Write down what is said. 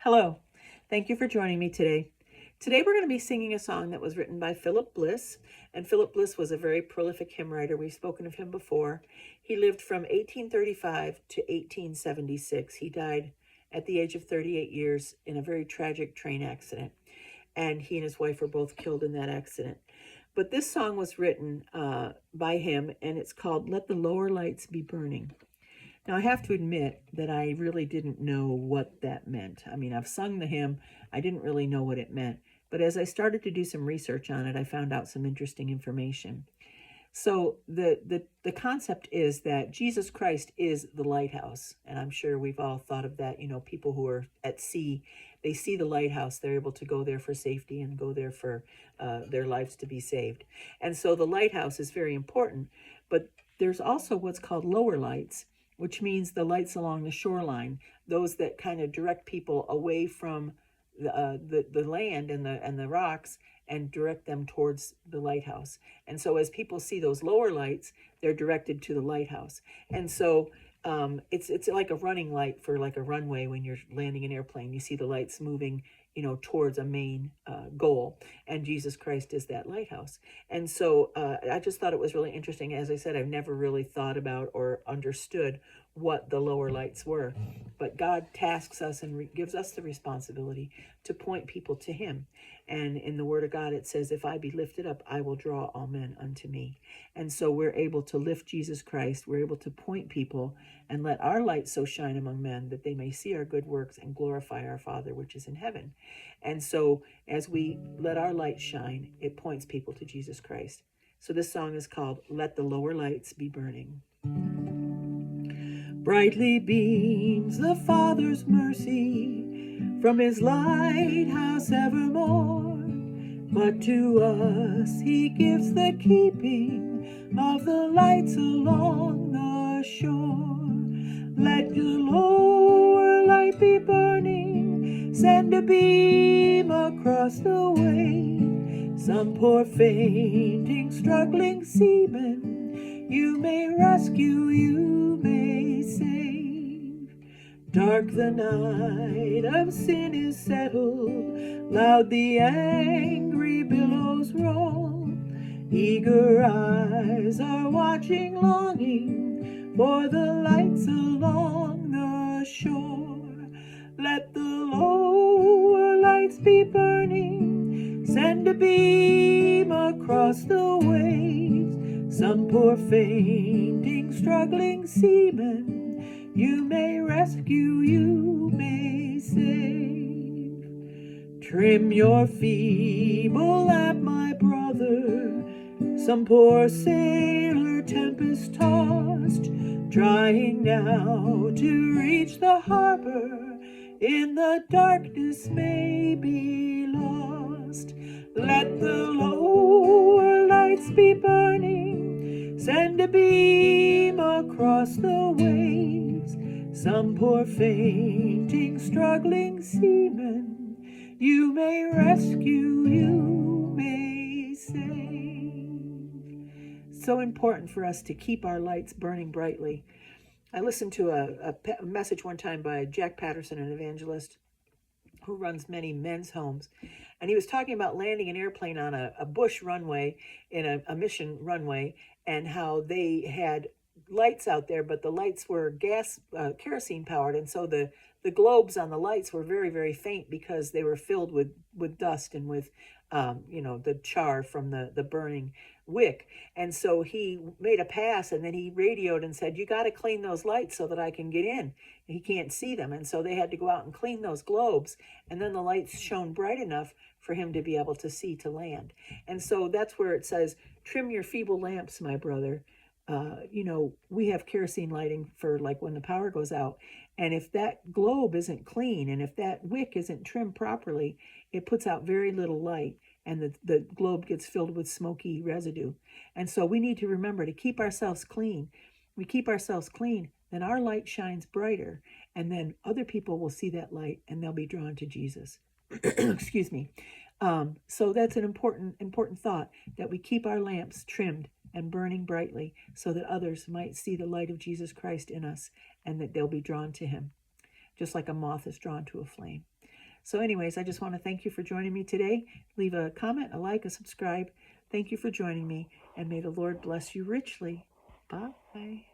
Hello. Thank you for joining me today. Today we're going to be singing a song that was written by Philip Bliss. And Philip Bliss was a very prolific hymn writer. We've spoken of him before. He lived from 1835 to 1876. He died at the age of 38 years in a very tragic train accident. And he and his wife were both killed in that accident. But this song was written by him, and it's called Let the Lower Lights Be Burning. Now, I have to admit that I really didn't know what that meant. I mean, I've sung the hymn, I didn't really know what it meant. But as I started to do some research on it, I found out some interesting information. So the concept is that Jesus Christ is the lighthouse, and I'm sure we've all thought of that. You know, people who are at sea, they see the lighthouse, they're able to go there for safety and go there for their lives to be saved. And so the lighthouse is very important, but there's also what's called lower lights, which means the lights along the shoreline, those that kind of direct people away from the land and the rocks and direct them towards the lighthouse. And so as people see those lower lights, they're directed to the lighthouse. And so it's like a running light for like a runway when you're landing an airplane. You see the lights moving, you know, towards a main goal, and Jesus Christ is that lighthouse. And so I just thought it was really interesting. As I said, I've never really thought about or understood what the lower lights were, but God tasks us and gives us the responsibility to point people to him. And in the word of God, it says, if I be lifted up, I will draw all men unto me. And so we're able to lift Jesus Christ. We're able to point people and let our light so shine among men that they may see our good works and glorify our Father which is in heaven. And so as we let our light shine, it points people to Jesus Christ. So this song is called Let the Lower Lights Be Burning. Brightly beams the Father's mercy from his lighthouse evermore, but to us he gives the keeping of the lights along the shore. Let your lower light be burning, send a beam across the way. Some poor fainting, struggling seaman, you may rescue, you may save. Dark the night of sin is settled, loud the angry billows roll. Eager eyes are watching, longing for the lights along the shore. Let the lower lights be burning, send a beam across the waves. Some poor fainting, struggling seaman, you may rescue, you may save. Trim your feeble lamp, my brother, some poor sailor tempest tossed, trying now to reach the harbor, in the darkness may be lost. Let the lower lights be burning, send a beam across the waves. Some poor fainting, struggling seaman, you may rescue, you may save. So important for us to keep our lights burning brightly. I listened to a message one time by Jack Patterson, an evangelist who runs many men's homes. And he was talking about landing an airplane on a bush runway in a mission runway, and how they had lights out there, but the lights were kerosene powered. And so the globes on the lights were very, very faint because they were filled with dust and with, the char from the burning wick. And so he made a pass, and then he radioed and said, you got to clean those lights so that I can get in. He can't see them. And so they had to go out and clean those globes. And then the lights shone bright enough for him to be able to see to land. And so that's where it says, trim your feeble lamps, my brother. We have kerosene lighting for like when the power goes out. And if that globe isn't clean, and if that wick isn't trimmed properly, it puts out very little light, and the globe gets filled with smoky residue. And so we need to remember to keep ourselves clean. We keep ourselves clean, then our light shines brighter, and then other people will see that light and they'll be drawn to Jesus. Excuse me. So that's an important thought, that we keep our lamps trimmed and burning brightly so that others might see the light of Jesus Christ in us and that they'll be drawn to him, just like a moth is drawn to a flame. So anyways, I just want to thank you for joining me today. Leave a comment, a like, a subscribe. Thank you for joining me, and may the Lord bless you richly. Bye.